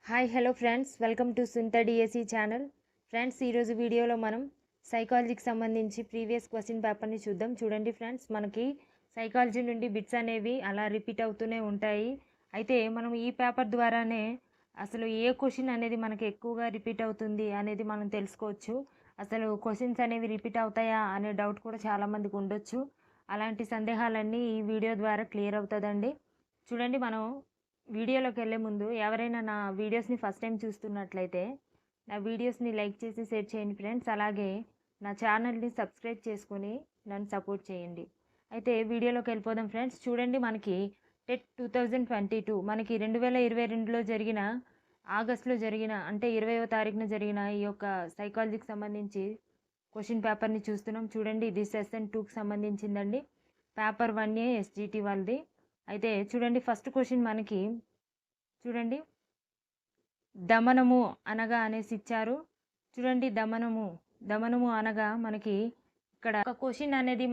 Hi hello friends, welcome to సుంత DSC channel. Friends, ఈరోజు వీడియోలో మనం సైకాలజీకి సంబంధించి ప్రీవియస్ క్వశ్చన్ పేపర్ని చూద్దాం. చూడండి ఫ్రెండ్స్, మనకి సైకాలజీ నుండి బిట్స్ అనేవి అలా రిపీట్ అవుతూనే ఉంటాయి. అయితే మనం ఈ పేపర్ ద్వారానే అసలు ఏ క్వశ్చన్ అనేది మనకి ఎక్కువగా రిపీట్ అవుతుంది అనేది మనం తెలుసుకోవచ్చు. అసలు క్వశ్చన్స్ అనేవి రిపీట్ అవుతాయా అనే డౌట్ కూడా చాలామందికి ఉండొచ్చు. అలాంటి సందేహాలన్నీ ఈ వీడియో ద్వారా క్లియర్ అవుతుందండి. చూడండి, మనం వీడియోలోకి వెళ్ళే ముందు ఎవరైనా నా వీడియోస్ని ఫస్ట్ టైం చూస్తున్నట్లయితే నా వీడియోస్ని లైక్ చేసి షేర్ చేయండి ఫ్రెండ్స్. అలాగే నా ఛానల్ని సబ్స్క్రైబ్ చేసుకొని నన్ను సపోర్ట్ చేయండి. అయితే వీడియోలోకి వెళ్ళిపోదాం ఫ్రెండ్స్. చూడండి, మనకి టెట్ 2022 మనకి 2022లో జరిగిన ఆగస్టులో జరిగిన అంటే 20వ తారీఖున జరిగిన ఈ యొక్క సైకాలజీకి సంబంధించి క్వశ్చన్ పేపర్ని చూస్తున్నాం. చూడండి, ఇది సెషన్ 2కి సంబంధించిందండి. పేపర్ 1A SGT వాళ్ళది. అయితే చూడండి, ఫస్ట్ క్వశ్చన్ మనకి చూడండి, దమనము అనగా అనేసి ఇచ్చారు. చూడండి, దమనము అనగా మనకి ఇక్కడ ఒక క్వశ్చన్ అనేది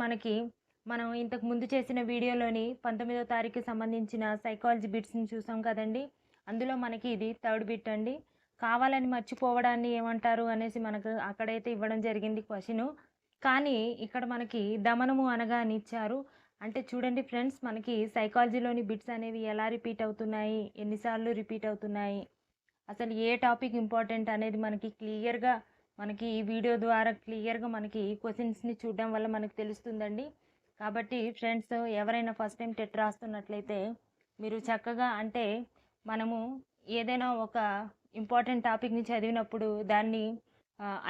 మనం ఇంతకు ముందు చేసిన వీడియోలోని 19వ తారీఖుకి సంబంధించిన సైకాలజీ బిట్స్ని చూసాం కదండి. అందులో మనకి ఇది థర్డ్ బిట్ అండి. కావాలని మర్చిపోవడాన్ని ఏమంటారు అనేసి మనకు అక్కడైతే ఇవ్వడం జరిగింది క్వశ్చను. కానీ ఇక్కడ మనకి దమనము అనగా అని ఇచ్చారు. అంటే చూడండి ఫ్రెండ్స్, మనకి సైకాలజీలోని బిట్స్ అనేవి ఎలా రిపీట్ అవుతున్నాయి, ఎన్నిసార్లు రిపీట్ అవుతున్నాయి, అసలు ఏ టాపిక్ ఇంపార్టెంట్ అనేది మనకి ఈ వీడియో ద్వారా క్లియర్గా మనకి క్వశ్చన్స్ని చూడడం వల్ల మనకు తెలుస్తుందండి. కాబట్టి ఫ్రెండ్స్, ఎవరైనా ఫస్ట్ టైం టెట్ రాస్తున్నట్లయితే మీరు చక్కగా అంటే మనము ఏదైనా ఒక ఇంపార్టెంట్ టాపిక్ని చదివినప్పుడు దాన్ని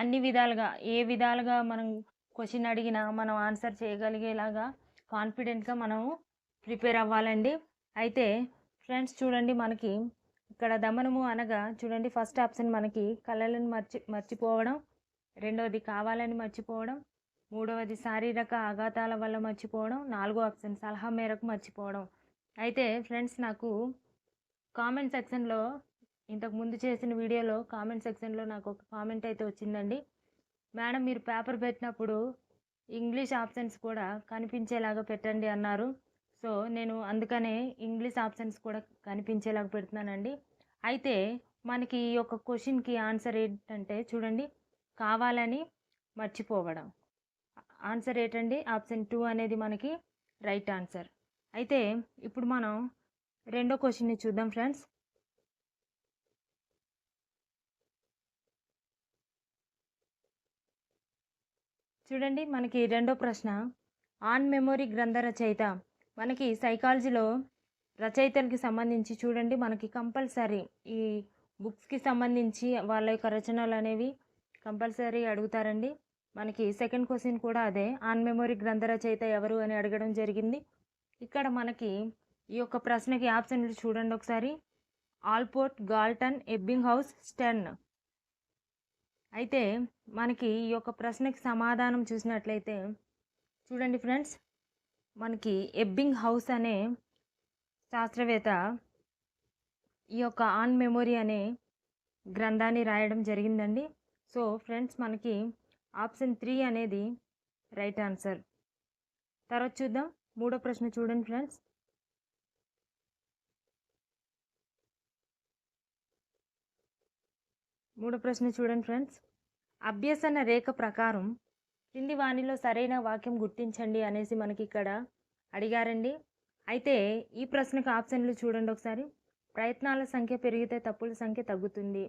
అన్ని విధాలుగా ఏ విధాలుగా మనం క్వశ్చన్ అడిగినా మనం ఆన్సర్ చేయగలిగేలాగా కాన్ఫిడెంట్గా మనము ప్రిపేర్ అవ్వాలండి. అయితే ఫ్రెండ్స్, చూడండి, మనకి ఇక్కడ దమనము అనగా చూడండి, ఫస్ట్ ఆప్షన్ మనకి కళలను మర్చిపోవడం, రెండవది కావాలని మర్చిపోవడం, మూడవది శారీరక ఆఘాతాల వల్ల మర్చిపోవడం, నాలుగో ఆప్షన్ సలహా మేరకు మర్చిపోవడం. అయితే ఫ్రెండ్స్, నాకు కామెంట్ సెక్షన్లో ఇంతకు ముందు చేసిన వీడియోలో కామెంట్ సెక్షన్లో నాకు ఒక కామెంట్ అయితే వచ్చిందండి. మేడం, మీరు పేపర్ పెట్టినప్పుడు ఇంగ్లీష్ ఆప్షన్స్ కూడా కనిపించేలాగా పెట్టండి అన్నారు. సో నేను అందుకనే ఇంగ్లీష్ ఆప్షన్స్ కూడా కనిపించేలాగా పెడుతున్నానండి. అయితే మనకి ఈ యొక్క క్వశ్చన్కి ఆన్సర్ ఏంటంటే చూడండి, కావాలని మర్చిపోవడం. ఆన్సర్ ఏంటండి? ఆప్షన్ 2 అనేది మనకి రైట్ ఆన్సర్. అయితే ఇప్పుడు మనం రెండో క్వశ్చన్ని చూద్దాం ఫ్రెండ్స్. చూడండి, మనకి రెండో ప్రశ్న, ఆన్ మెమొరీ గ్రంథ రచయిత. మనకి సైకాలజీలో రచయితలకి సంబంధించి చూడండి, మనకి కంపల్సరీ ఈ బుక్స్కి సంబంధించి వాళ్ళ యొక్క రచనలు అనేవి కంపల్సరీ అడుగుతారండి. మనకి సెకండ్ క్వశ్చన్ కూడా అదే, ఆన్ మెమొరీ గ్రంథ రచయిత ఎవరు అని అడగడం జరిగింది. ఇక్కడ మనకి ఈ యొక్క ప్రశ్నకి ఆప్షన్లు చూడండి ఒకసారి. Allport, Galton, Ebbinghaus, Stern. అయితే మనకి ఈ యొక్క ప్రశ్నకి సమాధానం చూసినట్లయితే చూడండి ఫ్రెండ్స్, మనకి ఎబ్బింగ్ హౌస్ అనే శాస్త్రవేత్త ఈ యొక్క ఆన్ మెమొరీ అనే గ్రంథాన్ని రాయడం జరిగిందండి. సో ఫ్రెండ్స్, మనకి ఆప్షన్ 3 అనేది రైట్ ఆన్సర్. తర్వాత చూద్దాం మూడో ప్రశ్న. చూడండి ఫ్రెండ్స్, అభ్యసన రేఖ ప్రకారం కింది వానిలో సరైన వాక్యం గుర్తించండి అనేసి మనకి ఇక్కడ అడిగారండి. అయితే ఈ ప్రశ్నకు ఆప్షన్లు చూడండి ఒకసారి. ప్రయత్నాల సంఖ్య పెరిగితే తప్పుల సంఖ్య తగ్గుతుంది.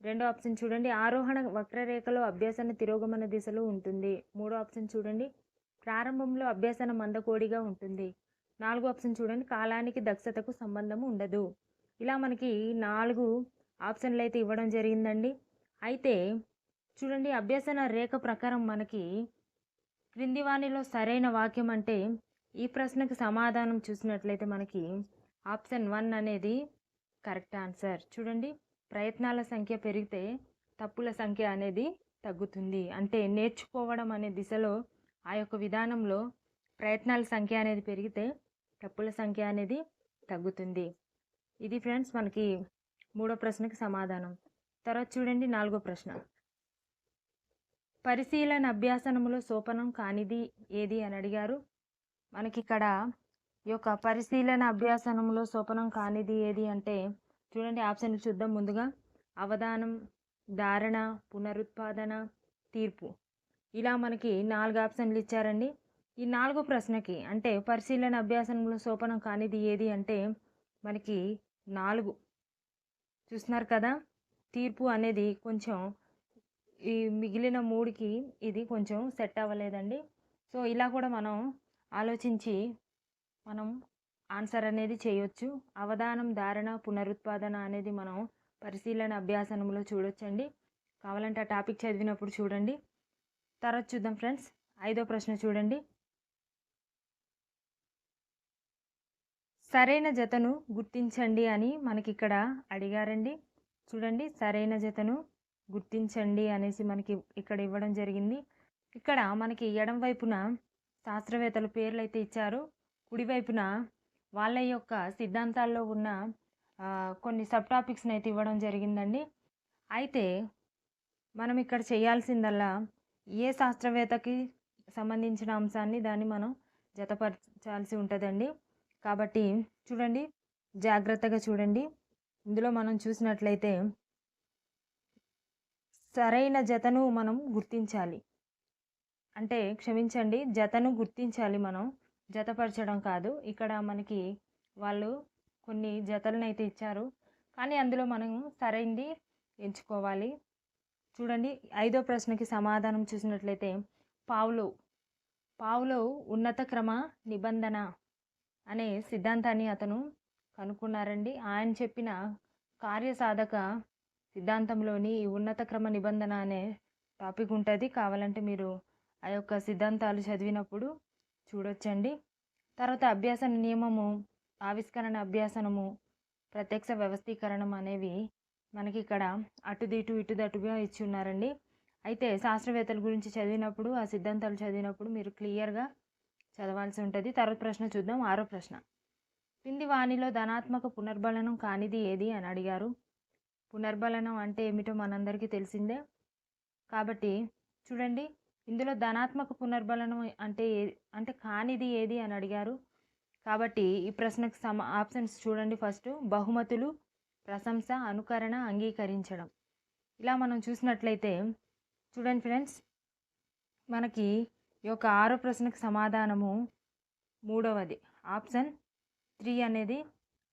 రెండో ఆప్షన్ చూడండి, ఆరోహణ వక్రరేఖలో అభ్యసన తిరోగమన దిశలో ఉంటుంది. మూడో ఆప్షన్ చూడండి, ప్రారంభంలో అభ్యసన మందకోడిగా ఉంటుంది. నాలుగో ఆప్షన్ చూడండి, కాలానికి దక్షతకు సంబంధం ఉండదు. ఇలా మనకి 4 ఆప్షన్లు అయితే ఇవ్వడం జరిగిందండి. అయితే చూడండి, అభ్యసన రేఖ ప్రకారం మనకి క్రింది వానిలో సరైన వాక్యం అంటే ఈ ప్రశ్నకు సమాధానం చూసినట్లయితే మనకి ఆప్షన్ 1 అనేది కరెక్ట్ ఆన్సర్. చూడండి, ప్రయత్నాల సంఖ్య పెరిగితే తప్పుల సంఖ్య అనేది తగ్గుతుంది. అంటే నేర్చుకోవడం అనే దిశలో ఆ యొక్క విధానంలో ప్రయత్నాల సంఖ్య అనేది పెరిగితే తప్పుల సంఖ్య అనేది తగ్గుతుంది. ఇది ఫ్రెండ్స్ మనకి మూడో ప్రశ్నకి సమాధానం. తర్వాత చూడండి, నాలుగో ప్రశ్న, పరిశీలన అభ్యాసనములో సోపనం కానిది ఏది అని అడిగారు. మనకి ఇక్కడ ఈ యొక్క పరిశీలన అభ్యాసనంలో సోపనం కానిది ఏది అంటే చూడండి ఆప్షన్లు చూద్దాం. ముందుగా అవధానం, ధారణ, పునరుత్పాదన, తీర్పు. ఇలా మనకి 4 ఆప్షన్లు ఇచ్చారండి. ఈ 4 ప్రశ్నకి అంటే పరిశీలన అభ్యాసంలో సోపానం కానిది ఏది అంటే మనకి 4 చూస్తున్నారు కదా. తీర్పు అనేది కొంచెం ఈ మిగిలిన 3కి ఇది కొంచెం సెట్ అవ్వలేదండి. సో ఇలా కూడా మనం ఆలోచించి మనం ఆన్సర్ అనేది చేయొచ్చు. అవధానం, ధారణ, పునరుత్పాదన అనేది మనం పరిశీలన అభ్యాసనంలో చూడొచ్చండి. కావాలంటే ఆ టాపిక్ చదివినప్పుడు చూడండి. తర్వాత చూద్దాం ఫ్రెండ్స్. 5వ ప్రశ్న చూడండి. సరైన జతను గుర్తించండి అని మనకి ఇక్కడ అడిగారండి. చూడండి, సరైన జతను గుర్తించండి అనేసి మనకి ఇక్కడ ఇవ్వడం జరిగింది. ఇక్కడ మనకి ఎడం వైపున శాస్త్రవేత్తల పేర్లు అయితే ఇచ్చారు. కుడివైపున వాళ్ళ యొక్క సిద్ధాంతాల్లో ఉన్న కొన్ని సబ్ టాపిక్స్ని అయితే ఇవ్వడం జరిగిందండి. అయితే మనం ఇక్కడ చేయాల్సిందల్లా ఏ శాస్త్రవేత్తకి సంబంధించిన అంశాన్ని దాన్ని మనం జతపరచాల్సి ఉంటుందండి. కాబట్టి చూడండి, జాగ్రత్తగా చూడండి. ఇందులో మనం చూసినట్లయితే సరైన జతను మనం గుర్తించాలి. అంటే క్షమించండి, జతను గుర్తించాలి మనం, జతపరచడం కాదు. ఇక్కడ మనకి వాళ్ళు కొన్ని జతలను అయితే ఇచ్చారు, కానీ అందులో మనం సరైనది ఎంచుకోవాలి. చూడండి, 5వ ప్రశ్నకి సమాధానం చూసినట్లయితే పావ్లోవ్ ఉన్నత క్రమ నిబంధన అనే సిద్ధాంతాన్ని అతను కనుక్కున్నారండి. ఆయన చెప్పిన కార్యసాధక సిద్ధాంతంలోని ఈ ఉన్నత క్రమ నిబంధన అనే టాపిక్ ఉంటుంది. కావాలంటే మీరు ఆ యొక్క సిద్ధాంతాలు చదివినప్పుడు చూడొచ్చండి. తర్వాత అభ్యాస నియమము, ఆవిష్కరణ అభ్యాసనము, ప్రత్యక్ష వ్యవస్థీకరణం అనేవి మనకి ఇక్కడ ఇటుదటుగా ఇచ్చి ఉన్నారండి. అయితే శాస్త్రవేత్తల గురించి చదివినప్పుడు, ఆ సిద్ధాంతాలు చదివినప్పుడు మీరు క్లియర్గా చదవాల్సి ఉంటుంది. తర్వాత ప్రశ్న చూద్దాం. 6వ ప్రశ్న. కింది వాణిలో ధనాత్మక పునర్బలనం కానిది ఏది అని అడిగారు. పునర్బలనం అంటే ఏమిటో మనందరికీ తెలిసిందే. కాబట్టి చూడండి, ఇందులో ధనాత్మక పునర్బలనం అంటే కానిది ఏది అని అడిగారు. కాబట్టి ఈ ప్రశ్నకు ఆప్షన్స్ చూడండి. ఫస్ట్ బహుమతులు, ప్రశంస, అనుకరణ, అంగీకరించడం. ఇలా మనం చూసినట్లయితే చూడండి ఫ్రెండ్స్, మనకి ఈ యొక్క 6వ ప్రశ్నకు సమాధానము 3వది ఆప్షన్ 3 అనేది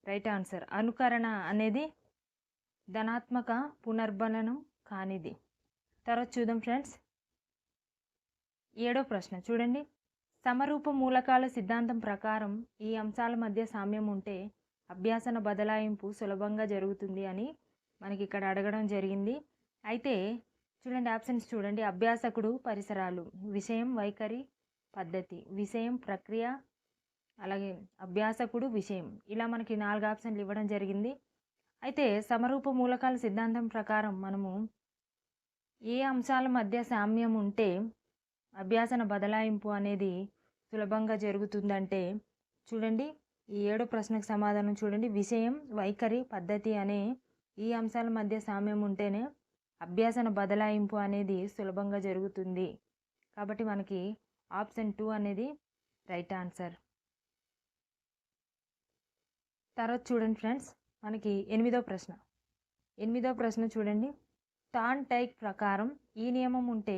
రైట్ ఆన్సర్. అనుకరణ అనేది ధనాత్మక పునర్బలనం కానిది. తర్వాత చూద్దాం ఫ్రెండ్స్. 7వ ప్రశ్న చూడండి. సమరూప మూలకాల సిద్ధాంతం ప్రకారం ఈ అంశాల మధ్య సామ్యం ఉంటే అభ్యాసన బదలాయింపు సులభంగా జరుగుతుంది అని మనకి ఇక్కడ అడగడం జరిగింది. అయితే చూడండి ఆప్షన్స్ చూడండి. అభ్యాసకుడు, పరిసరాలు, విషయం, వైఖరి, పద్ధతి, విషయం, ప్రక్రియ, అలాగే అభ్యాసకుడు, విషయం. ఇలా మనకి 4 ఆప్షన్లు ఇవ్వడం జరిగింది. అయితే సమరూప మూలకాల సిద్ధాంతం ప్రకారం మనము ఏ అంశాల మధ్య సామ్యం ఉంటే అభ్యాసన బదలాయింపు అనేది సులభంగా జరుగుతుందంటే చూడండి, ఈ 7వ ప్రశ్నకు సమాధానం చూడండి. విషయం, వైఖరి, పద్ధతి అనే ఈ అంశాల మధ్య సామ్యం ఉంటేనే అభ్యాసన బదలాయింపు అనేది సులభంగా జరుగుతుంది. కాబట్టి మనకి ఆప్షన్ 2 అనేది రైట్ ఆన్సర్. తర్వాత చూడండి ఫ్రెండ్స్, మనకి 8వ ప్రశ్న. 8వ ప్రశ్న చూడండి. టాన్ టైక్ ప్రకారం ఈ నియమం ఉంటే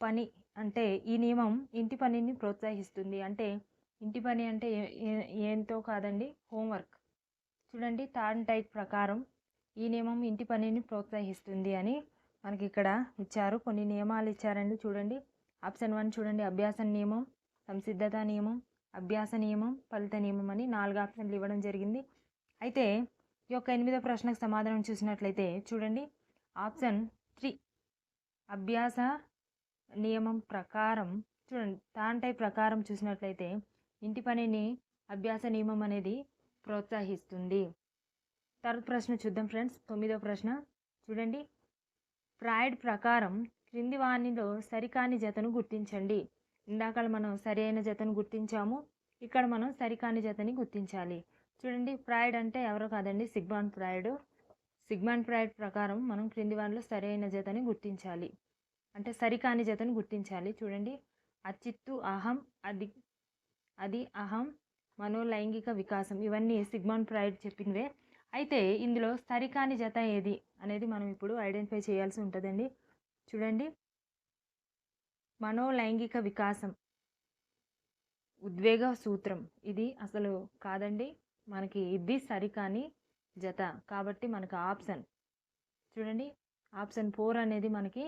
పని అంటే ఈ నియమం ఇంటి పనిని ప్రోత్సహిస్తుంది. అంటే ఇంటి పని అంటే ఏంతో కాదండి, హోంవర్క్. చూడండి, టాన్ టైక్ ప్రకారం ఈ నియమం ఇంటి పనిని ప్రోత్సహిస్తుంది అని మనకి ఇక్కడ ఇచ్చారు. కొన్ని నియమాలు ఇచ్చారండి. చూడండి, ఆప్షన్ 1 చూడండి. అభ్యాస నియమం, సంసిద్ధత నియమం, అభ్యాస నియమం, ఫలిత నియమం అని 4 ఆప్షన్లు ఇవ్వడం జరిగింది. అయితే ఈ యొక్క 8వ ప్రశ్నకు సమాధానం చూసినట్లయితే చూడండి, ఆప్షన్ 3 అభ్యాస నియమం ప్రకారం చూడండి, టాన్ టైప్ ప్రకారం చూసినట్లయితే ఇంటి పనిని అభ్యాస నియమం అనేది ప్రోత్సహిస్తుంది. తర్వాత ప్రశ్న చూద్దాం ఫ్రెండ్స్. 9వ ప్రశ్న చూడండి. ఫ్రాయిడ్ ప్రకారం క్రింది వాణిలో సరికాని జతను గుర్తించండి. ఇందాక మనం సరి అయిన జతను గుర్తించాము, ఇక్కడ మనం సరికాని జతని గుర్తించాలి. చూడండి, ఫ్రాయిడ్ అంటే ఎవరో కాదండి, సిగ్మండ్ ఫ్రాయిడ్. సిగ్మండ్ ఫ్రాయిడ్ ప్రకారం మనం క్రింది వాణిలో సరి అయిన జతని గుర్తించాలి, అంటే సరికాని జతను గుర్తించాలి. చూడండి, అచిత్తు, అహం, అది అహం, మనోలైంగిక వికాసం, ఇవన్నీ సిగ్మండ్ ఫ్రాయిడ్ చెప్పినవే. అయితే ఇందులో సరికాని జత ఏది అనేది మనం ఇప్పుడు ఐడెంటిఫై చేయాల్సి ఉంటుందండి. చూడండి, మనోలైంగిక వికాసం, ఉద్వేగ సూత్రం ఇది అసలు కాదండి. మనకి ఇది సరికాని జత కాబట్టి మనకు ఆప్షన్ చూడండి, ఆప్షన్ 4 అనేది మనకి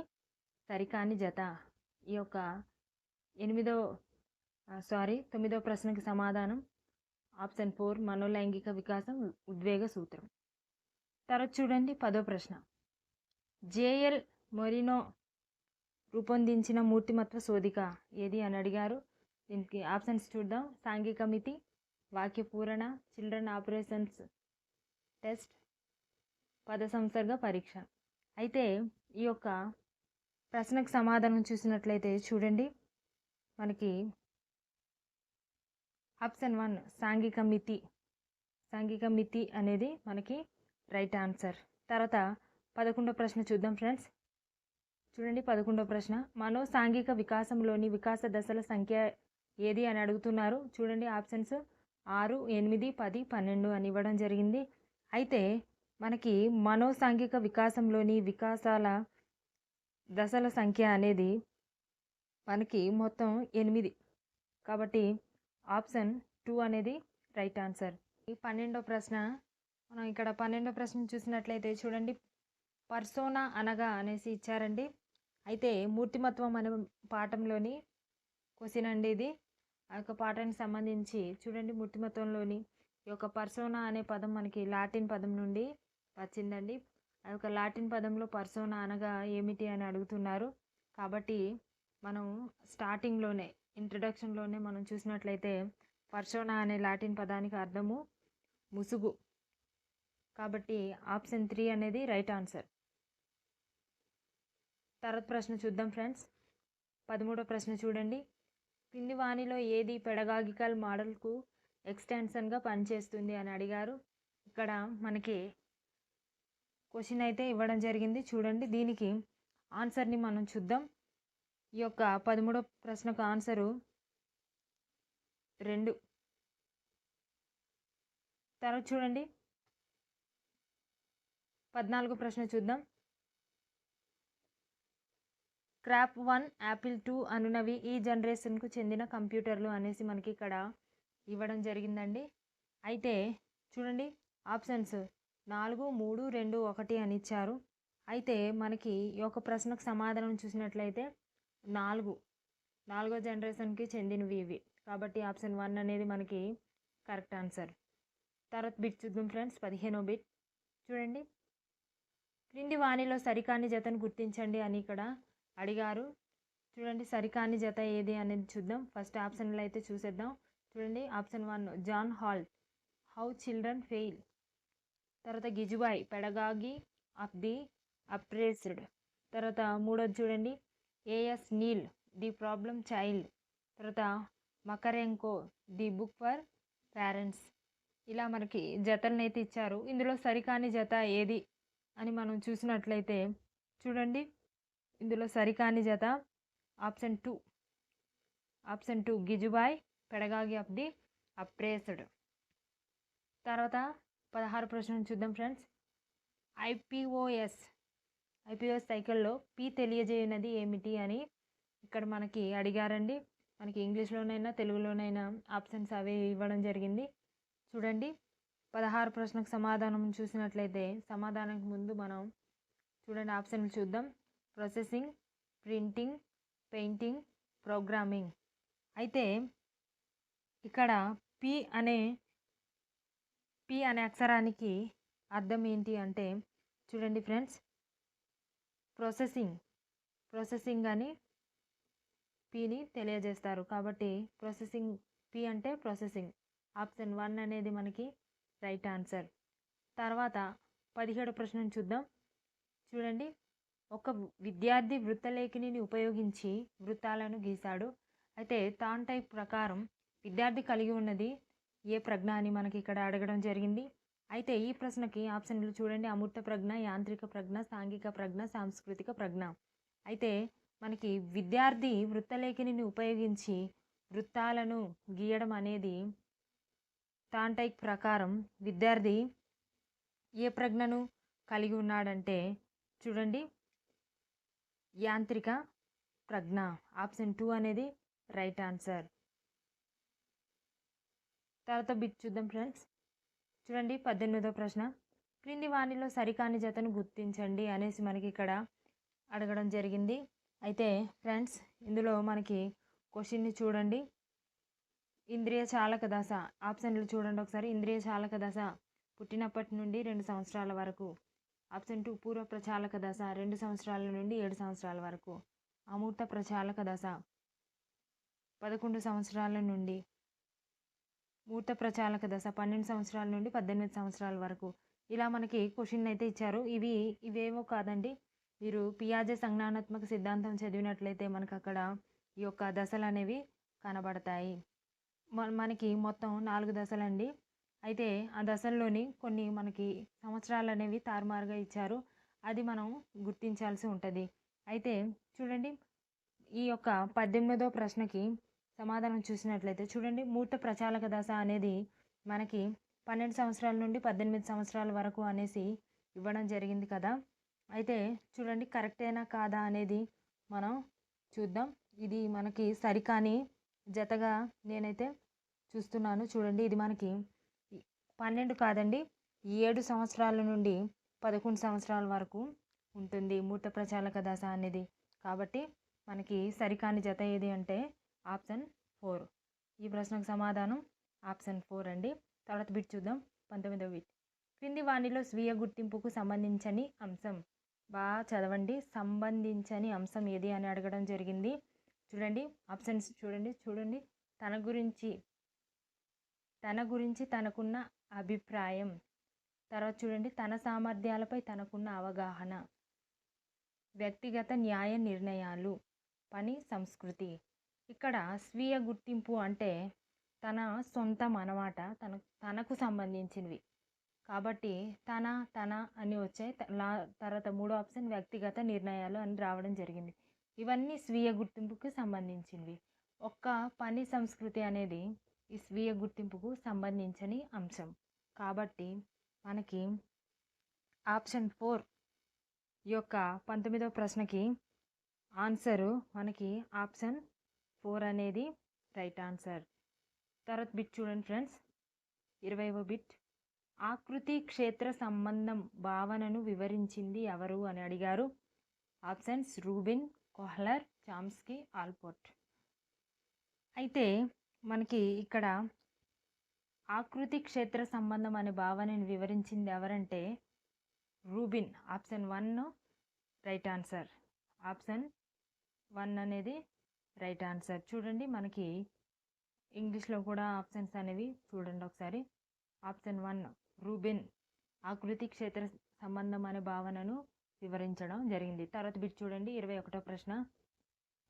సరికాని జత. ఈ యొక్క 9వ ప్రశ్నకి సమాధానం ఆప్షన్ 4 మనోలైంగిక వికాసం, ఉద్వేగ సూత్రం. తర్వాత చూడండి 10వ ప్రశ్న, జేఎల్ మొరినో రూపొందించిన మూర్తిమత్వ శోధిక ఏది అని అడిగారు. దీనికి ఆప్షన్స్ చూద్దాం. సాంఘిక మితి, వాక్య పూరణ, చిల్డ్రన్ ఆపరేషన్స్ టెస్ట్, పద సంసర్గ పరీక్ష. అయితే ఈ యొక్క ప్రశ్నకు సమాధానం చూసినట్లయితే చూడండి, మనకి ఆప్షన్ 1 సాంఘిక మితి అనేది మనకి రైట్ ఆన్సర్. తర్వాత 11వ ప్రశ్న చూద్దాం ఫ్రెండ్స్. చూడండి 11వ ప్రశ్న, మనో సాంఘిక వికాసంలోని వికాస దశల సంఖ్య ఏది అని అడుగుతున్నారు. చూడండి ఆప్షన్స్ 6, 8, 10, 12 అని ఇవ్వడం జరిగింది. అయితే మనకి మనో సాంఘిక వికాసంలోని వికాసాల దశల సంఖ్య అనేది మనకి మొత్తం 8. కాబట్టి ఆప్షన్ 2 అనేది రైట్ ఆన్సర్. ఈ 12వ ప్రశ్న, మనం ఇక్కడ 12వ ప్రశ్న చూసినట్లయితే చూడండి, పర్సోనా అనగా అనేసి ఇచ్చారండి. అయితే మూర్తిమత్వం అనే పాఠంలోని క్వశ్చన్ అండి ఇది. ఆ యొక్క పాఠానికి సంబంధించి చూడండి, మూర్తిమత్వంలోని ఈ యొక్క పర్సోనా అనే పదం మనకి లాటిన్ పదం నుండి వచ్చిందండి. ఆ యొక్క లాటిన్ పదంలో పర్సోనా అనగా ఏమిటి అని అడుగుతున్నారు. కాబట్టి మనం స్టార్టింగ్లోనే ఇంట్రడక్షన్లోనే మనం చూసినట్లయితే పర్సోనా అనే లాటిన్ పదానికి అర్థము ముసుగు. కాబట్టి ఆప్షన్ 3 అనేది రైట్ ఆన్సర్. తర్వాత ప్రశ్న చూద్దాం ఫ్రెండ్స్. 13వ ప్రశ్న చూడండి, కింది వానిలో ఏది పెడగాగికల్ మోడల్కు ఎక్స్టెన్షన్గా పనిచేస్తుంది అని అడిగారు. ఇక్కడ మనకి క్వశ్చన్ అయితే ఇవ్వడం జరిగింది. చూడండి, దీనికి ఆన్సర్ని మనం చూద్దాం. ఈ యొక్క 13వ ప్రశ్నకు ఆన్సరు 2. తర్వాత చూడండి 14వ ప్రశ్న చూద్దాం. క్రాప్ 1, యాపిల్ 2 అనునవి ఈ జనరేషన్కు చెందిన కంప్యూటర్లు అనేసి మనకి ఇక్కడ ఇవ్వడం జరిగిందండి. అయితే చూడండి ఆప్షన్స్ 4, 3, 2, 1 అని ఇచ్చారు. అయితే మనకి ఈ యొక్క ప్రశ్నకు సమాధానం చూసినట్లయితే 4వ జనరేషన్కి చెందినవి ఇవి. కాబట్టి ఆప్షన్ 1 అనేది మనకి కరెక్ట్ ఆన్సర్. తర్వాత బిట్ చూద్దాం ఫ్రెండ్స్. 15వ బిట్ చూడండి, క్రింది వాణిలో సరికాని జతను గుర్తించండి అని ఇక్కడ అడిగారు. చూడండి, సరికాని జత ఏది అనేది చూద్దాం. ఫస్ట్ ఆప్షన్లో అయితే చూసేద్దాం. చూడండి option 1 John Holt, how children fail. తర్వాత గిజుబాయ్, పెడగాగి ఆఫ్ ది అప్రెస్డ్. తర్వాత 3వది చూడండి A S Neill, the problem child. తర్వాత Makarenko, the book for parents. ఇలా మనకి జతలను అయితే ఇచ్చారు. ఇందులో సరికాని జత ఏది అని మనం చూసినట్లయితే చూడండి, ఇందులో సరికాని జత ఆప్షన్ 2 గిజుబాయ్, పెడగాగి ఆఫ్ ది అప్రెస్డ్. తర్వాత 16 ప్రశ్న చూద్దాం ఫ్రెండ్స్. ఐపీఓఎస్ సైకిల్లో పి తెలియజేయనది ఏమిటి అని ఇక్కడ మనకి అడిగారండి. మనకి ఇంగ్లీష్లోనైనా తెలుగులోనైనా ఆప్షన్స్ అవే ఇవ్వడం జరిగింది. చూడండి 16 ప్రశ్నకు సమాధానం చూసినట్లయితే సమాధానానికి ముందు మనం చూడండి ఆప్షన్లు చూద్దాం. Processing, printing, painting, programming. అయితే ఇక్కడ పి అనే అక్షరానికి అర్థం ఏంటి అంటే చూడండి ఫ్రెండ్స్, ప్రాసెసింగ్ అని పిని తెలియజేస్తారు. కాబట్టి ప్రాసెసింగ్, పి అంటే ప్రాసెసింగ్. ఆప్షన్ 1 అనేది మనకి రైట్ ఆన్సర్. తర్వాత 17వ ప్రశ్నను చూద్దాం. చూడండి, ఒక విద్యార్థి వృత్తలేఖిని ఉపయోగించి వృత్తాలను గీశాడు. అయితే థార్న్డైక్ ప్రకారం విద్యార్థి కలిగి ఉన్నది ఏ ప్రజ్ఞ అని మనకి ఇక్కడ అడగడం జరిగింది. అయితే ఈ ప్రశ్నకి ఆప్షన్లు చూడండి, అమూర్త ప్రజ్ఞ, యాంత్రిక ప్రజ్ఞ, సాంఘిక ప్రజ్ఞ, సాంస్కృతిక ప్రజ్ఞ. అయితే మనకి విద్యార్థి వృత్తలేఖిని ఉపయోగించి వృత్తాలను గీయడం అనేది థార్న్డైక్ ప్రకారం విద్యార్థి ఏ ప్రజ్ఞను కలిగి ఉన్నాడంటే చూడండి యాంత్రిక ప్రజ్ఞ. ఆప్షన్ 2 అనేది రైట్ ఆన్సర్. తర్వాత బిట్ చూద్దాం ఫ్రెండ్స్. చూడండి 18వ ప్రశ్న. క్రింది వానిలో సరికాని జతను గుర్తించండి అనేసి మనకి ఇక్కడ అడగడం జరిగింది. అయితే ఫ్రెండ్స్ ఇందులో మనకి క్వశ్చన్ని చూడండి. ఇంద్రియ చాలక దశ ఆప్షన్లు చూడండి ఒకసారి. ఇంద్రియ చాలక దశ పుట్టినప్పటి నుండి 2 సంవత్సరాల వరకు. ఆప్షన్ 2 పూర్వ ప్రచాలక దశ 2 సంవత్సరాల నుండి 7 సంవత్సరాల వరకు. అమూర్త ప్రచాలక దశ 11 సంవత్సరాల నుండి. మూర్త ప్రచాలక దశ 12 సంవత్సరాల నుండి 18 సంవత్సరాల వరకు. ఇలా మనకి క్వశ్చన్ అయితే ఇచ్చారు. ఇవేవో కాదండి. మీరు పియాజే సంజ్ఞానాత్మక సిద్ధాంతం చదివినట్లయితే మనకు అక్కడ ఈ యొక్క దశలు అనేవి కనబడతాయి. మనకి మొత్తం 4 దశలండి. అయితే ఆ దశల్లోని కొన్ని మనకి సంవత్సరాలు అనేవి తారుమారుగా ఇచ్చారు. అది మనం గుర్తించాల్సి ఉంటుంది. అయితే చూడండి ఈ యొక్క 18వ ప్రశ్నకి సమాధానం చూసినట్లయితే చూడండి మూర్త ప్రచాలక దశ అనేది మనకి 12 సంవత్సరాల నుండి 18 సంవత్సరాల వరకు అనేసి ఇవ్వడం జరిగింది కదా. అయితే చూడండి కరెక్టేనా కాదా అనేది మనం చూద్దాం. ఇది మనకి సరికాని జతగా నేనైతే చూస్తున్నాను. చూడండి ఇది మనకి 12 కాదండి 7 సంవత్సరాల నుండి 11 సంవత్సరాల వరకు ఉంటుంది మూర్త ప్రచాలక దశ అనేది. కాబట్టి మనకి సరికాని జత ఏది అంటే ఆప్షన్ 4. ఈ ప్రశ్నకు సమాధానం ఆప్షన్ 4 అండి. తర్వాత బిట్ చూద్దాం 19వ బిట్. క్రింది వానిలో స్వీయ గుర్తింపుకు సంబంధించని అంశం. బాగా చదవండి. సంబంధించని అంశం ఏది అని అడగడం జరిగింది. చూడండి ఆప్షన్స్ చూడండి. తన గురించి తనకున్న అభిప్రాయం. తర్వాత చూడండి తన సామర్థ్యాలపై తనకున్న అవగాహన, వ్యక్తిగత న్యాయ నిర్ణయాలు, పని సంస్కృతి. ఇక్కడ స్వీయ గుర్తింపు అంటే తన సొంతం అన్నమాట, తనకు సంబంధించినవి. కాబట్టి తన అని వచ్చాయి. తర్వాత 3వ ఆప్షన్ వ్యక్తిగత నిర్ణయాలు అని రావడం జరిగింది. ఇవన్నీ స్వీయ గుర్తింపుకు సంబంధించినవి. ఒక్క పని సంస్కృతి అనేది ఈ స్వీయ గుర్తింపుకు సంబంధించని అంశం. కాబట్టి మనకి ఆప్షన్ 4 ఈ యొక్క 19వ ప్రశ్నకి ఆన్సరు మనకి ఆప్షన్ 4 అనేది రైట్ ఆన్సర్. తర్వాత బిట్ చూడండి ఫ్రెండ్స్ 20వ బిట్. ఆకృతి క్షేత్ర సంబంధం భావనను వివరించింది ఎవరు అని అడిగారు. Options Rubin, Kohler, Chomsky, Alport. అయితే మనకి ఇక్కడ ఆకృతి క్షేత్ర సంబంధం అనే భావనను వివరించింది ఎవరంటే Rubin. Option 1 right answer. Option 1 అనేది రైట్ ఆన్సర్. చూడండి మనకి ఇంగ్లీష్లో కూడా ఆప్షన్స్ అనేవి చూడండి ఒకసారి. ఆప్షన్ 1 రూబిన్ ఆకృతి క్షేత్ర సంబంధం అనే భావనను వివరించడం జరిగింది. తర్వాత బిట్ చూడండి 21వ ప్రశ్న.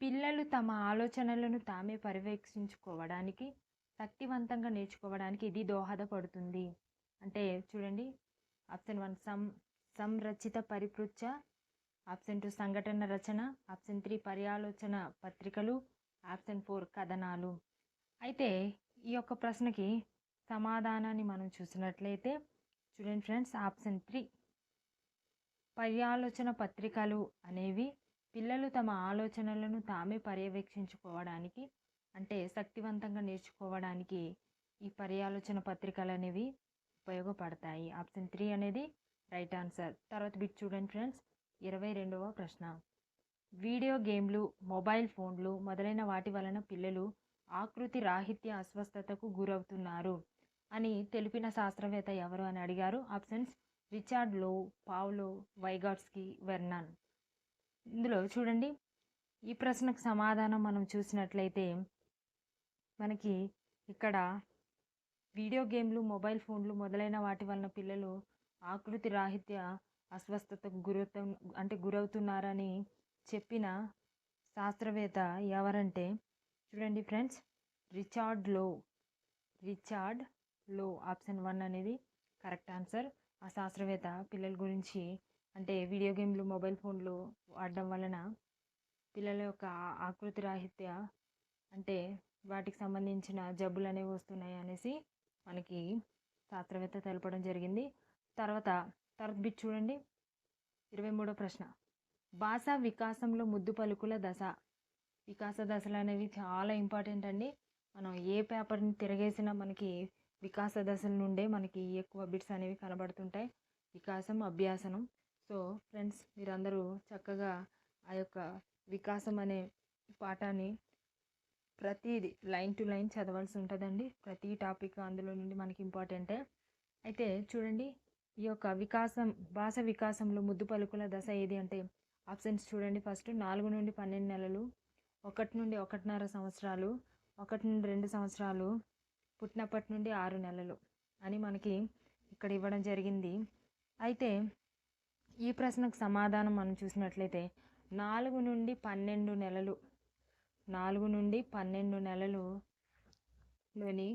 పిల్లలు తమ ఆలోచనలను తామే పర్యవేక్షించుకోవడానికి, శక్తివంతంగా నేర్చుకోవడానికి ఇది దోహదపడుతుంది అంటే చూడండి ఆప్షన్ 1 సంరచిత పరిపృచ్ఛ, ఆప్షన్ 2 సంఘటన రచన, ఆప్షన్ 3 పర్యాలోచన పత్రికలు, ఆప్షన్ 4 కథనాలు. అయితే ఈ యొక్క ప్రశ్నకి సమాధానాన్ని మనం చూసినట్లయితే చూడండి ఫ్రెండ్స్ ఆప్షన్ 3 పర్యాలోచన పత్రికలు అనేవి పిల్లలు తమ ఆలోచనలను తామే పర్యవేక్షించుకోవడానికి అంటే శక్తివంతంగా నేర్చుకోవడానికి ఈ పర్యాలోచన పత్రికలు అనేవి ఉపయోగపడతాయి. ఆప్షన్ 3 అనేది రైట్ ఆన్సర్. తర్వాత బిట్ చూడండి ఫ్రెండ్స్ 22వ ప్రశ్న. వీడియో గేమ్లు, మొబైల్ ఫోన్లు మొదలైన వాటి వలన పిల్లలు ఆకృతి రాహిత్య అస్వస్థతకు గురవుతున్నారు అని తెలిపిన శాస్త్రవేత్త ఎవరు అని అడిగారు. ఆప్షన్స్ రిచార్డ్ లో, పావ్లో, వైగాట్స్కీ, వెర్నాన్. ఇందులో చూడండి ఈ ప్రశ్నకు సమాధానం మనం చూసినట్లయితే మనకి ఇక్కడ వీడియో గేమ్లు, మొబైల్ ఫోన్లు మొదలైన వాటి వలన పిల్లలు ఆకృతి రాహిత్య అస్వస్థతకు గురవుతున్నారని చెప్పిన శాస్త్రవేత్త ఎవరంటే చూడండి ఫ్రెండ్స్ రిచార్డ్ లో. ఆప్షన్ 1 అనేది కరెక్ట్ ఆన్సర్. ఆ శాస్త్రవేత్త పిల్లల గురించి అంటే వీడియో గేమ్లు, మొబైల్ ఫోన్లు వాడడం వలన పిల్లల యొక్క ఆకృతి రాహిత్య అంటే వాటికి సంబంధించిన జబ్బులు అనేవి వస్తున్నాయి అనేసి మనకి శాస్త్రవేత్త తెలపడం జరిగింది. తర్వాత తర్వాత బిట్ చూడండి. 23వ ప్రశ్న. భాషా వికాసంలో ముద్దు పలుకుల దశ. వికాస దశలు అనేవి చాలా ఇంపార్టెంట్ అండి. మనం ఏ పేపర్ని తిరగేసినా మనకి వికాస దశల నుండే మనకి ఎక్కువ బిట్స్ అనేవి కనబడుతుంటాయి. వికాసం, అభ్యాసనం. సో ఫ్రెండ్స్, మీరందరూ చక్కగా ఆ యొక్క వికాసం అనే పాఠాన్ని ప్రతిదీ లైన్ టు లైన్ చదవాల్సి ఉంటుందండి. ప్రతి టాపిక్ అందులో నుండి మనకి ఇంపార్టెంటే. అయితే చూడండి, ఈ యొక్క భాష వికాసంలో ముద్దు పలుకుల దశ ఏది అంటే ఆప్షన్స్ చూడండి. ఫస్ట్ 4 నుండి 12 నెలలు, 1 నుండి 1.5 సంవత్సరాలు, 1 నుండి 2 సంవత్సరాలు, పుట్టినప్పటి నుండి 6 నెలలు అని మనకి ఇక్కడ ఇవ్వడం జరిగింది. అయితే ఈ ప్రశ్నకు సమాధానం మనం చూసినట్లయితే 4 నుండి 12 నెలలు 4 నుండి 12 నెలలులోని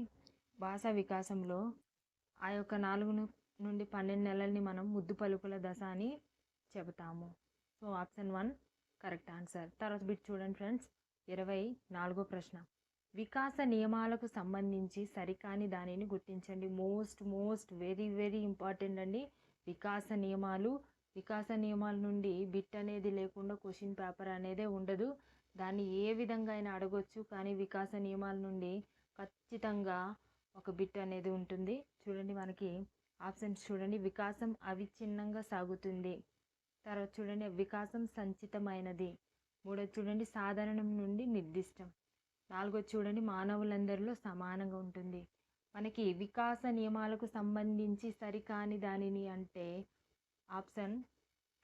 భాషా వికాసంలో ఆ యొక్క 4 నుండి 12 నెలల్ని మనం ముద్దు పలుకుల దశ అని చెబుతాము. So option 1 correct answer. తర్వాత బిట్ చూడండి ఫ్రెండ్స్. 24వ ప్రశ్న. వికాస నియమాలకు సంబంధించి సరికాని దానిని గుర్తించండి. మోస్ట్ వెరీ ఇంపార్టెంట్ అండి. వికాస నియమాల నుండి బిట్ అనేది లేకుండా క్వశ్చన్ పేపర్ అనేదే ఉండదు. దాన్ని ఏ విధంగా అయినా అడగొచ్చు, కానీ వికాస నియమాల నుండి ఖచ్చితంగా ఒక బిట్ అనేది ఉంటుంది. చూడండి, మనకి ఆప్షన్స్ చూడండి. వికాసం అవిచ్ఛిన్నంగా సాగుతుంది. తర్వాత చూడండి, వికాసం సంచితమైనది. 3వది చూడండి, సాధారణం నుండి నిర్దిష్టం. 4వది చూడండి, మానవులందరిలో సమానంగా ఉంటుంది. మనకి వికాస నియమాలకు సంబంధించి సరికాని దానిని అంటే ఆప్షన్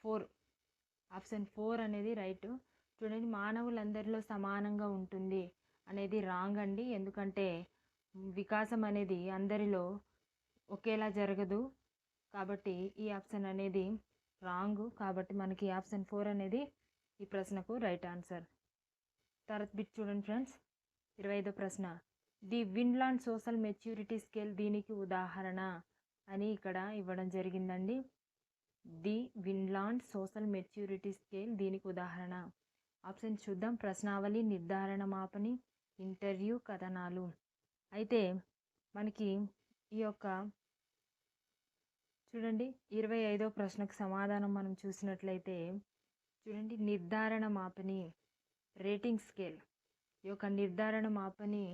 4 అనేది రైట్. చూడండి, మానవులందరిలో సమానంగా ఉంటుంది అనేది రాంగ్ అండి. ఎందుకంటే వికాసం అనేది అందరిలో ఒకేలా జరగదు, కాబట్టి ఈ ఆప్షన్ అనేది రాంగ్. కాబట్టి మనకి ఆప్షన్ 4 అనేది ఈ ప్రశ్నకు రైట్ ఆన్సర్. తర్వాత బిట్ చూడండి ఫ్రెండ్స్. 25వ ప్రశ్న. The Vineland social maturity scale దీనికి ఉదాహరణ అని ఇక్కడ ఇవ్వడం జరిగిందండి. The Vineland social maturity scale దీనికి ఉదాహరణ. ఆప్షన్ చూద్దాం. ప్రశ్నావళి, నిర్ధారణ మాపని, ఇంటర్వ్యూ, కథనాలు. అయితే మనకి ఈ యొక్క చూడండి 25వ ప్రశ్నకు సమాధానం మనం చూసినట్లయితే చూడండి, నిర్ధారణ మాపని, రేటింగ్ స్కేల్. ఈ యొక్క నిర్ధారణ మాపని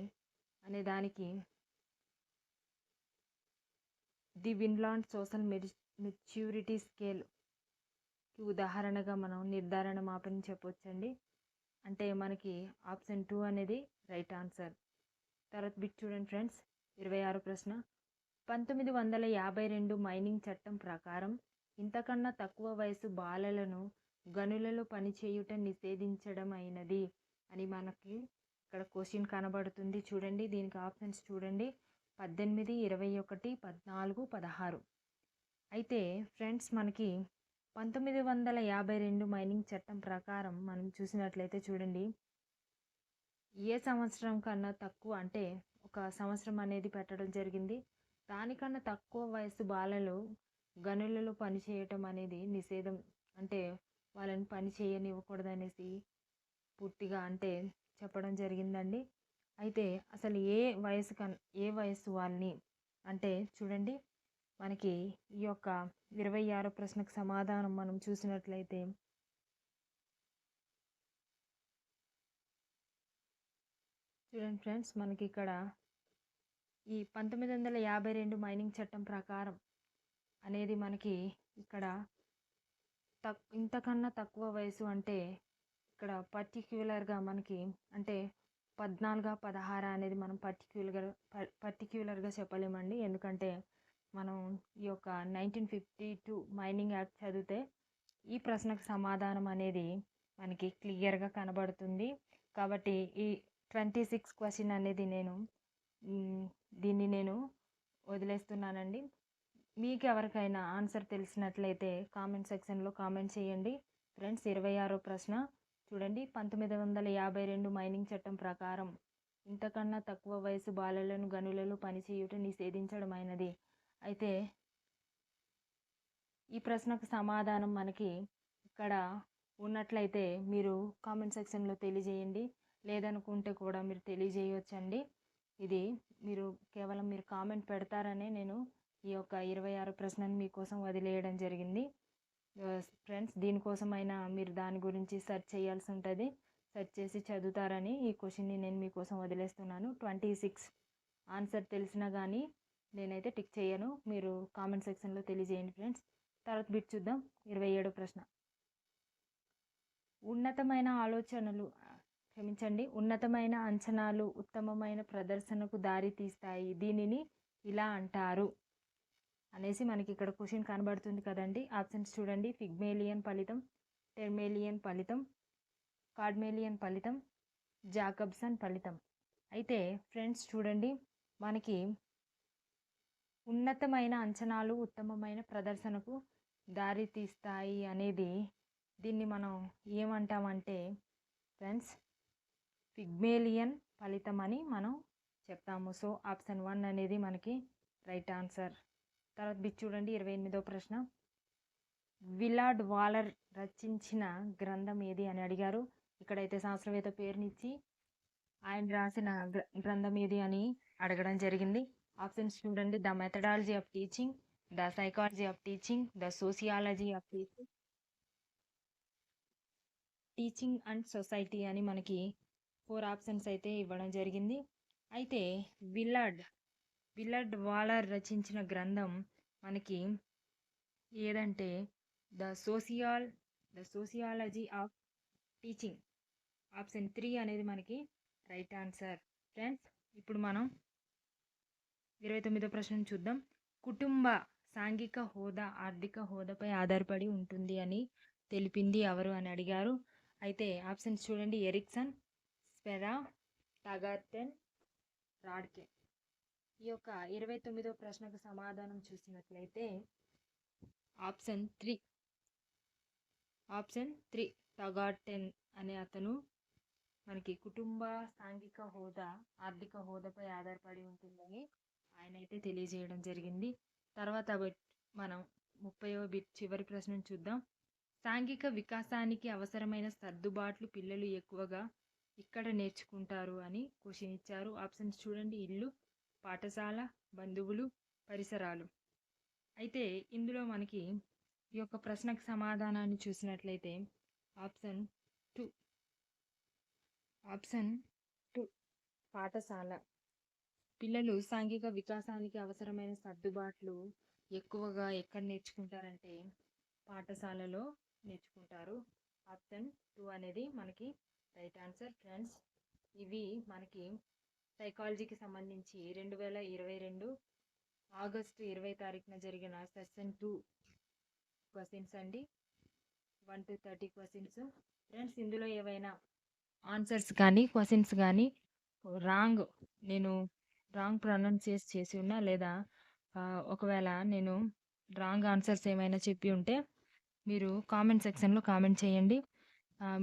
అనే దానికి ది విన్లాండ్ సోషల్ మెచ్యూరిటీ స్కేల్కి ఉదాహరణగా మనం నిర్ధారణ మాపని చెప్పొచ్చండి. అంటే మనకి ఆప్షన్ 2 అనేది రైట్ ఆన్సర్. తర్వాత బిట్ చూడండి ఫ్రెండ్స్. 26వ ప్రశ్న. 1952 మైనింగ్ చట్టం ప్రకారం ఇంతకన్నా తక్కువ వయసు బాలలను గనులలో పనిచేయుట నిషేధించడం అయినది అని మనకి ఇక్కడ క్వశ్చన్ కనబడుతుంది. చూడండి, దీనికి ఆప్షన్స్ చూడండి. 18, 21, 14, 16. అయితే ఫ్రెండ్స్, మనకి 1952 మైనింగ్ చట్టం ప్రకారం మనం చూసినట్లయితే చూడండి, ఏ సంవత్సరం కన్నా తక్కువ అంటే ఒక సంవత్సరం అనేది పెట్టడం జరిగింది. దానికన్నా తక్కువ వయసు బాలలు గనులలో పనిచేయటం అనేది నిషేధం, అంటే వాళ్ళని పని చేయనివ్వకూడదనేసి పూర్తిగా అంటే చెప్పడం జరిగిందండి. అయితే అసలు ఏ వయసు వాళ్ళని అంటే చూడండి, మనకి ఈ యొక్క 26వ ప్రశ్నకు సమాధానం మనం చూసినట్లయితే చూడండి ఫ్రెండ్స్, మనకి ఇక్కడ ఈ 1952 మైనింగ్ చట్టం ప్రకారం అనేది మనకి ఇక్కడ ఇంతకన్నా తక్కువ వయసు అంటే ఇక్కడ పర్టిక్యులర్గా మనకి అంటే 14, 16 అనేది మనం పర్టిక్యులర్గా చెప్పలేమండి. ఎందుకంటే మనం ఈ యొక్క 1952 మైనింగ్ యాక్ట్ చదివితే ఈ ప్రశ్నకు సమాధానం అనేది మనకి క్లియర్గా కనబడుతుంది. కాబట్టి ఈ 26 క్వశ్చన్ అనేది దీన్ని నేను వదిలేస్తున్నానండి. మీకు ఎవరికైనా ఆన్సర్ తెలిసినట్లయితే కామెంట్ సెక్షన్లో కామెంట్ చేయండి. ఫ్రెండ్స్, 26వ ప్రశ్న చూడండి. 1952 మైనింగ్ చట్టం ప్రకారం ఇంతకన్నా తక్కువ వయసు బాలలను గనులలో పనిచేయుట నిషేధించడమైనది. అయితే ఈ ప్రశ్నకు సమాధానం మనకి ఇక్కడ ఉన్నట్లయితే మీరు కామెంట్ సెక్షన్లో తెలియజేయండి. లేదనుకుంటే కూడా మీరు తెలియజేయవచ్చండి. ఇది మీరు కేవలం కామెంట్ పెడతారనే నేను ఈ యొక్క 26 ప్రశ్నను మీకోసం వదిలేయడం జరిగింది. ఫ్రెండ్స్, దీనికోసమైనా మీరు దాని గురించి సెర్చ్ చేయాల్సి ఉంటుంది. సెర్చ్ చేసి చదువుతారని ఈ క్వశ్చన్ని నేను మీకోసం వదిలేస్తున్నాను. 26 ఆన్సర్ తెలిసినా కానీ నేనైతే టిక్ చేయను. మీరు కామెంట్ సెక్షన్లో తెలియజేయండి ఫ్రెండ్స్. తర్వాత బిట్ చూద్దాం. 27 ప్రశ్న. ఉన్నతమైన అంచనాలు ఉత్తమమైన ప్రదర్శనకు దారి తీస్తాయి. దీనిని ఇలా అంటారు అనేసి మనకి ఇక్కడ క్వశ్చన్ కనబడుతుంది కదండి. ఆప్షన్స్ చూడండి. ఫిగ్మేలియన్ ఫలితం, టెర్మేలియన్ ఫలితం, కార్డ్మేలియన్ ఫలితం, జాకబ్సన్ ఫలితం. అయితే ఫ్రెండ్స్ చూడండి, మనకి ఉన్నతమైన అంచనాలు ఉత్తమమైన ప్రదర్శనకు దారి తీస్తాయి అనేది దీన్ని మనం ఏమంటామంటే ఫ్రెండ్స్ ఫిగ్మేలియన్ ఫలితం అని మనం చెప్తాము. సో ఆప్షన్ 1 అనేది మనకి రైట్ ఆన్సర్. తర్వాత బిట్ చూడండి. 28వ ప్రశ్న. విలాడ్ వాలర్ రచించిన గ్రంథం ఏది అని అడిగారు. ఇక్కడైతే శాస్త్రవేత్త పేరునిచ్చి ఆయన రాసిన గ్రంథం ఏది అని అడగడం జరిగింది. ఆప్షన్స్ చూడండి. The methodology of teaching, the psychology of teaching, the sociology of teaching, teaching and society అని మనకి 4 ఆప్షన్స్ అయితే ఇవ్వడం జరిగింది. అయితే విలాడ్ వాలర్ రచించిన గ్రంథం మనకి ఏదంటే the sociology of teaching. Option 3 అనేది మనకి రైట్ ఆన్సర్. ఫ్రెండ్స్, ఇప్పుడు మనం 29వ ప్రశ్నను చూద్దాం. కుటుంబ సాంఘిక హోదా ఆర్థిక హోదాపై ఆధారపడి ఉంటుంది అని తెలిపింది ఎవరు అని అడిగారు. అయితే ఆప్షన్స్ చూడండి. ఎరిక్సన్, స్పెరా, టగార్టెన్, రాడ్కే. ఈ యొక్క 29వ ప్రశ్నకు సమాధానం చూసినట్లయితే ఆప్షన్ 3 టగార్టెన్ అనే అతను మనకి కుటుంబ సాంఘిక హోదా ఆర్థిక హోదాపై ఆధారపడి ఉంటుందని ఆయన అయితే తెలియజేయడం జరిగింది. తర్వాత మనం 30వ బిట్ చివరి ప్రశ్నను చూద్దాం. సాంఘిక వికాసానికి అవసరమైన సర్దుబాట్లు పిల్లలు ఎక్కువగా ఇక్కడ నేర్చుకుంటారు అని క్వశ్చన్ ఇచ్చారు. ఆప్షన్స్ చూడండి. ఇల్లు, పాఠశాల, బంధువులు, పరిసరాలు. అయితే ఇందులో మనకి ఈ యొక్క ప్రశ్నకు సమాధానాన్ని చూసినట్లయితే ఆప్షన్ 2 పాఠశాల. పిల్లలు సాంఘిక వికాసానికి అవసరమైన సర్దుబాట్లు ఎక్కువగా ఎక్కడ నేర్చుకుంటారంటే పాఠశాలలో నేర్చుకుంటారు. ఆప్షన్ 2 అనేది మనకి రైట్ ఆన్సర్. ఫ్రెండ్స్, ఇవి మనకి సైకాలజీకి సంబంధించి 2022 ఆగస్టు 20 తారీఖున జరిగిన సెషన్ 2 క్వశ్చన్స్ అండి. 1 to 30 క్వశ్చన్స్. ఫ్రెండ్స్, ఇందులో ఏవైనా ఆన్సర్స్ కానీ క్వశ్చన్స్ కానీ నేను రాంగ్ ప్రొనౌన్సియేట్ చేసి ఉన్నా లేదా ఒకవేళ నేను రాంగ్ ఆన్సర్స్ ఏమైనా చెప్పి ఉంటే మీరు కామెంట్ సెక్షన్లో కామెంట్ చేయండి.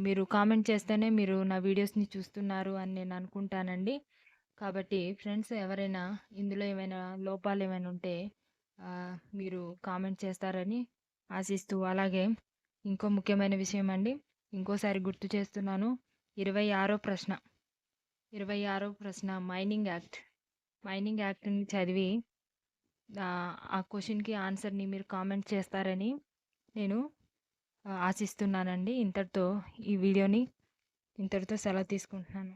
మీరు కామెంట్ చేస్తేనే మీరు నా వీడియోస్ని చూస్తున్నారు అని నేను అనుకుంటానండి. కాబట్టి ఫ్రెండ్స్, ఎవరైనా ఇందులో ఏమైనా లోపాలు ఏమైనా ఉంటే మీరు కామెంట్ చేస్తారని ఆశిస్తూ, అలాగే ఇంకో ముఖ్యమైన విషయం అండి, ఇంకోసారి గుర్తు చేస్తున్నాను. 26వ ప్రశ్న మైనింగ్ యాక్ట్ని చదివి ఆ క్వశ్చన్కి ఆన్సర్ని మీరు కామెంట్ చేస్తారని నేను ఆశిస్తున్నానండి. ఈ వీడియోని ఇంతటితో సెలవు తీసుకుంటున్నాను.